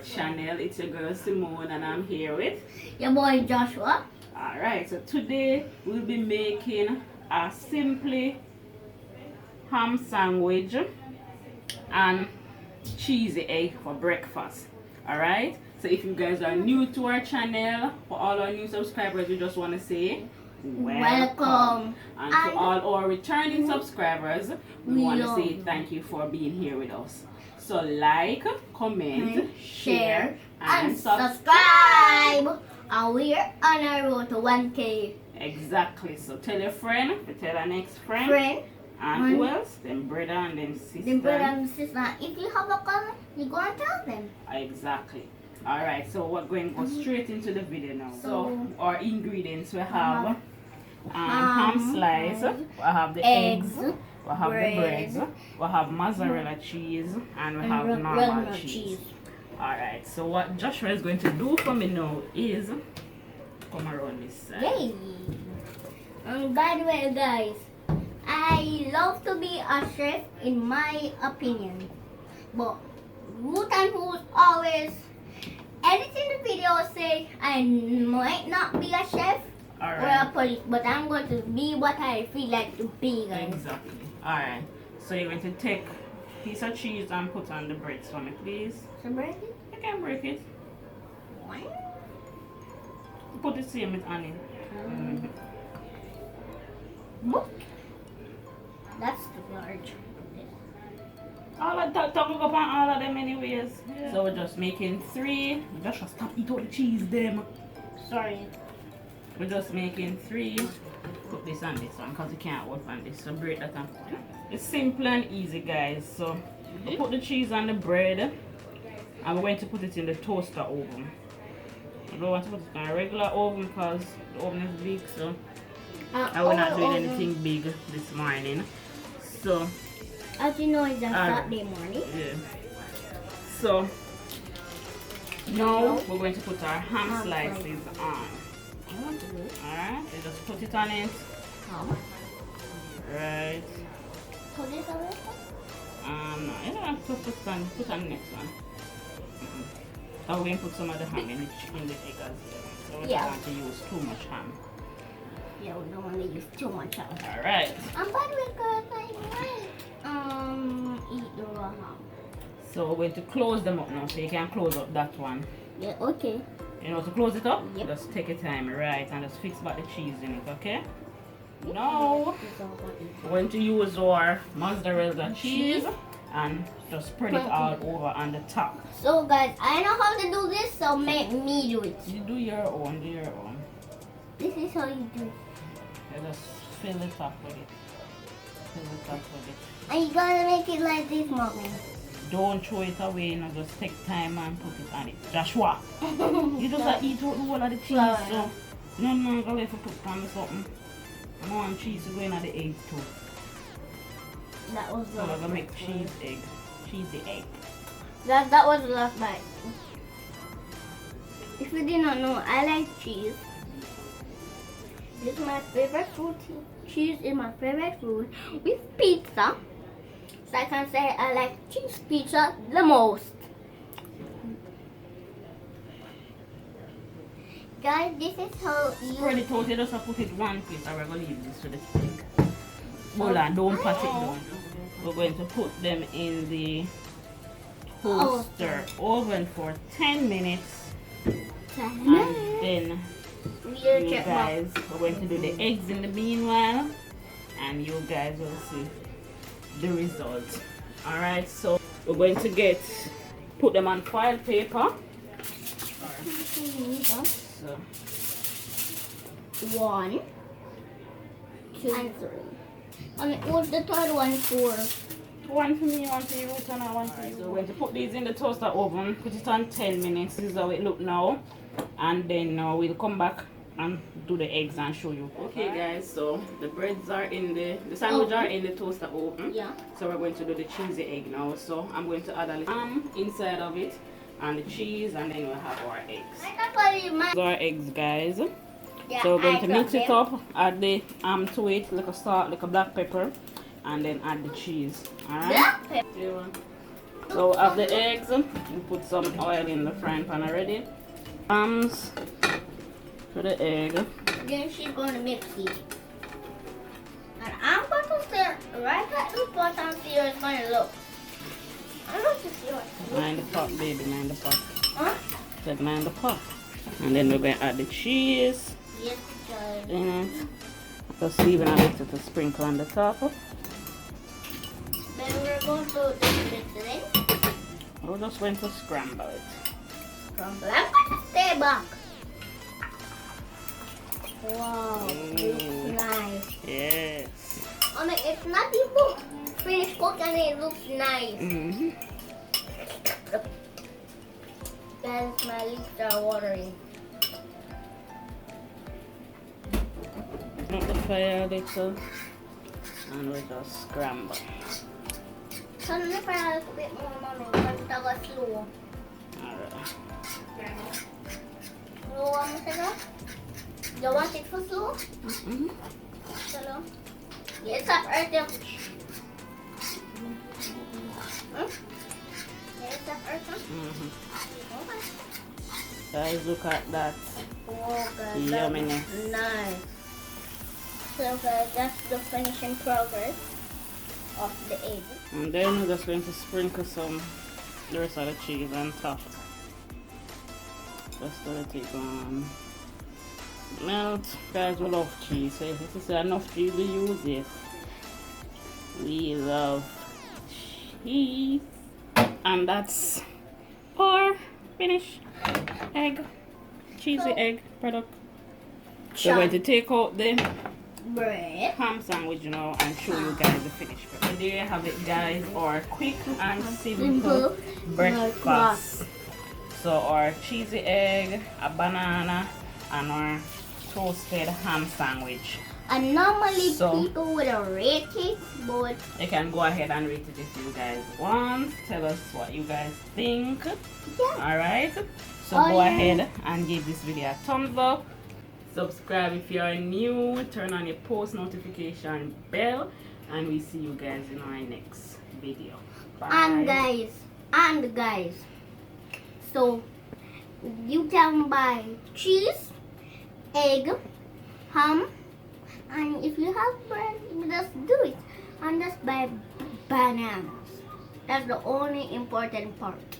channel. It's your girl Simone and I'm here with your boy Joshua. Alright, so today we'll be making a simply ham sandwich and cheesy egg for breakfast. Alright, so if you guys are new to our channel, for all our new subscribers, we just want to say welcome. And to all our returning subscribers, we want to say thank you for being here with us. So like, comment, share, and subscribe. And we're on our road to 1K. Exactly. So tell your friend, tell our next friend. And who else? Then brother and then sister. Then brother and sister. If you have a cousin, you go and tell them. Exactly. Alright, so we're going to go straight into the video now. So our ingredients, we have ham slice, we have the eggs, we have the breads, we have mozzarella cheese, and we have normal cheese. Alright, so what Joshua is going to do for me now is come around this side. Yay! By the way, guys, I love to be a chef in my opinion, but Root and Hoot always editing the video say I might not be a chef or a police, but I'm going to be what I feel like to be, guys. Exactly. Alright, so you're going to take a piece of cheese and put on the breads for me, please. So break it? You can break it. Put the same with onion. That's too large. All of that, talking up on all of them anyways. Yeah. So we're just making 3. Joshua, stop eating all the cheese them. Sorry. We're just making 3. Put this on this one because you can't work on this. So break that and put it. It's simple and easy, guys. So we put the cheese on the bread and we're going to put it in the toaster oven. I don't want to put it in a regular oven because the oven is big, so I will not doing anything big this morning. So as you know, it's a Saturday morning. Yeah. So now we're going to put our ham slices on. Alright, so just put it on it. Right. Put it on it? No, you don't have to put on the next one. I'm going to put some of the ham in the egg as well. So we don't want to use too much ham. Yeah, we don't want to use too much ham. Alright. And by the way, guys, I might eat the raw ham. So we're going to close them up now, so you can close up that one. Yeah, okay. You know, to close it up, yep. Just take your time, right, and just fix back the cheese in it, okay? Now, we're going to use our mozzarella cheese and just spread it all over on the top. So guys, I know how to do this, so make me do it. You do your own, do your own. This is how you do it. You just fill it up with it. Fill it up with it. And you gotta make it like this, mommy. Don't throw it away, you know, just take time and put it on it. Joshua, you just eat out the whole of the cheese, so you don't know if you put on something. I want cheese to go in at the egg too. That was the so we're gonna make cheesy egg. That was the last bite. If you did not know, I like cheese. This is my favorite food. Cheese is my favorite food with pizza. So I can say I like cheese pizza the most. Guys, this is how you spread it out. You just have to put it one piece and we're going to leave this to the stick. Hold on, don't pat it down. We're going to put them in the toaster oven for 10 minutes. And then you guys are going to do the eggs in the meanwhile. And you guys will see the result. Alright, so we're going to put them on foil paper. So 1, 2, and 3. And what's the third one for? One for me, one for you, and one for you. So we're going to put these in the toaster oven, put it on 10 minutes. This is how it look now. And then we'll come back and do the eggs and show you. Okay guys, so the breads are in the sandwich are in the toaster oven. Yeah. So we're going to do the cheesy egg now. So I'm going to add a little ham inside of it and the cheese, and then we'll have our eggs. These are eggs, guys. Yeah, so we're going to mix it up, add the ham to it, like a salt, like a black pepper, and then add the cheese. Alright? Black pepper. So of the eggs, you put some oil in the frying pan already. Hams to the egg. Then she's going to mix it. And I'm going to stare right at the pot and see how it's going to look. I'm going to see what. Mind the pot, baby, mind the pot. Huh? Said mind the pot. And then we're going to add the cheese Yes, child. in it. Just even a little to sprinkle on the top. Then we're going to mix it in. We're just going to scramble it. Scramble. I'm going to stay back. Wow, looks nice. Yes. I mean, it's not even finished cooked and it looks nice. Mm-hmm. Guys, my lips are watering. Not the fire a little. And we just scramble. Turn the fire a little bit more, mommy, because it got slow. Alright. Slow, Mama. You want it for slow? Mm-hmm. Slow. Yes, up right there. Hmm? Yes, up right there. Mm-hmm. Okay. Guys, look at that. Oh, guys, Yumminess. that's nice. So, guys, that's the finishing progress of the egg. And then we're just going to sprinkle some the rest of the cheese on top. Just to let it melt. Guys, we love cheese. So if this is enough cheese we use, yes. We love cheese. And that's our finished egg. Cheesy egg product. So we're going to take out the Bread. ham sandwich now and show you guys the finished product. So there you have it, guys, our quick and simple breakfast. So our cheesy egg, a banana, and our toasted ham sandwich. And normally So- people would rate it, but You can go ahead and rate it if you guys want. Tell us what you guys think. yeah. Alright? So Oh, go yeah. ahead and give this video a thumbs up. Subscribe if you are new. Turn on your post notification bell. And we see you guys in our next video. Bye. And guys, so you can buy cheese, egg, ham, and if you have bread, you just do it. And just buy bananas. That's the only important part.